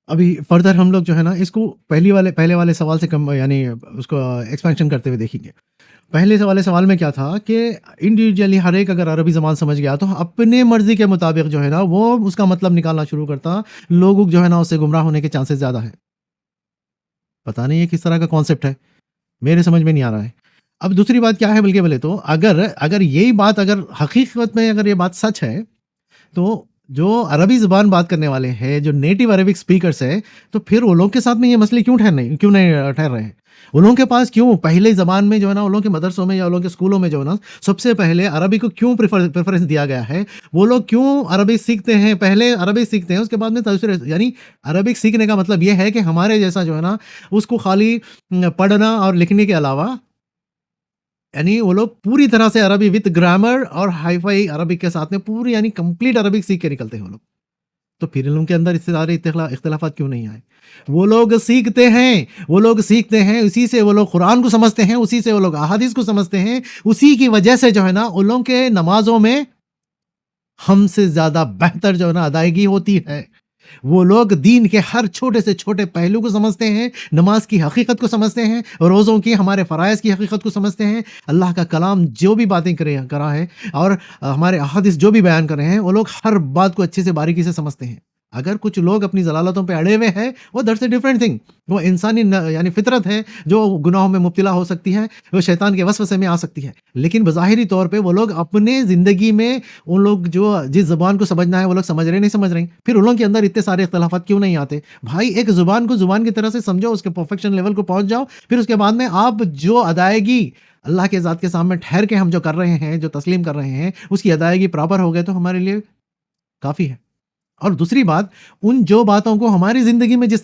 ابھی فردر ہم لوگ جو ہے نا اس کو پہلے والے سوال سے کم یعنی اس کو ایکسپینشن کرتے ہوئے دیکھیں گے. پہلے والے سوال میں کیا تھا کہ انڈیویجولی ہر ایک اگر عربی زبان سمجھ گیا تو اپنے مرضی کے مطابق جو ہے نا وہ اس کا مطلب نکالنا شروع کرتا. لوگوں جو ہے نا اس سے گمراہ ہونے کے چانسز زیادہ ہیں. پتہ نہیں یہ کس طرح کا کانسیپٹ ہے, میرے سمجھ میں نہیں آ رہا ہے. اب دوسری بات کیا ہے بلکہ بولے تو اگر یہی بات اگر حقیقت میں اگر یہ بات سچ ہے تو جو عربی زبان بات کرنے والے ہیں, جو نیٹو عربک سپیکرز ہیں, تو پھر وہ لوگ کے ساتھ میں یہ مسئلے کیوں نہیں ٹھہر رہے ہیں؟ ان لوگوں کے پاس کیوں پہلے زبان میں جو ہے نا ان لوگوں کے مدرسوں میں یا ان لوگوں کے اسکولوں میں جو ہے نا سب سے پہلے عربی کو کیوں پریفرنس دیا گیا ہے؟ وہ لوگ کیوں عربی سیکھتے ہیں؟ پہلے عربی سیکھتے ہیں, اس کے بعد میں دوسرے, یعنی عربک سیکھنے کا مطلب یہ ہے کہ ہمارے جیسا جو ہے نا اس کو خالی پڑھنا اور لکھنے کے علاوہ, یعنی وہ لوگ پوری طرح سے عربی وتھ گرامر اور ہائی فائی عربک کے ساتھ میں پوری یعنی کمپلیٹ عربک سیکھ کے نکلتے ہیں وہ لوگ. تو پھر ان کے اندر اس سارے اختلافات کیوں نہیں آئے؟ وہ لوگ سیکھتے ہیں, اسی سے وہ لوگ قرآن کو سمجھتے ہیں, اسی سے وہ لوگ احادیث کو سمجھتے ہیں, اسی کی وجہ سے جو ہے نا ان لوگوں کے نمازوں میں ہم سے زیادہ بہتر جو ہے نا ادائیگی ہوتی ہے. وہ لوگ دین کے ہر چھوٹے سے چھوٹے پہلو کو سمجھتے ہیں, نماز کی حقیقت کو سمجھتے ہیں, روزوں کی ہمارے فرائض کی حقیقت کو سمجھتے ہیں, اللہ کا کلام جو بھی باتیں کرا ہے اور ہمارے احادیث جو بھی بیان کر رہے ہیں, وہ لوگ ہر بات کو اچھے سے باریکی سے سمجھتے ہیں. اگر کچھ لوگ اپنی ضلالتوں پہ اڑے ہوئے ہیں, وہ دیٹس اے ڈفرینٹ تھنگ. وہ انسانی یعنی فطرت ہے جو گناہوں میں مبتلا ہو سکتی ہے, وہ شیطان کے وسوسے میں آ سکتی ہے, لیکن بظاہری طور پہ وہ لوگ اپنے زندگی میں ان لوگ جو جس زبان کو سمجھنا ہے وہ لوگ سمجھ رہے نہیں سمجھ رہے. پھر ان لوگوں کے اندر اتنے سارے اختلافات کیوں نہیں آتے؟ بھائی ایک زبان کو زبان کی طرح سے سمجھو, اس کے پرفیکشن لیول کو پہنچ جاؤ, پھر اس کے بعد میں آپ جو ادائیگی اللہ کے ذات کے سامنے ٹھہر کے ہم جو کر رہے ہیں, جو تسلیم کر رہے ہیں, اس کی ادائیگی پراپر ہو گئے تو ہمارے لیے کافی ہے. اور دوسری بات, ان جو باتوں کو ہماری زندگی میں جس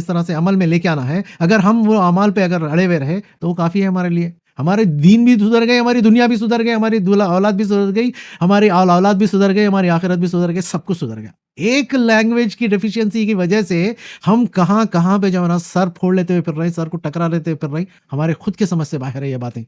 طرح سے عمل میں لے کے آنا ہے, اگر ہم وہ اعمال پہ اگر اڑے ہوئے رہے تو وہ کافی ہے ہمارے لیے. ہمارے دین بھی سدھر گئے, ہماری دنیا بھی سدھر گئی, ہماری اولاد بھی سدھر گئی, ہماری اولاد بھی سدھر گئی, ہماری آخرت بھی سدھر گئی, سب کچھ سدھر گیا. ایک لینگویج کی ڈیفیشنسی کی وجہ سے ہم کہاں پہ جو ہے نا سر پھوڑ لیتے ہوئے پھر رہے ہیں, سر کو ٹکرا لیتے ہوئے پھر رہے ہیں. ہمارے خود کے سمجھ سے باہر ہے یہ باتیں.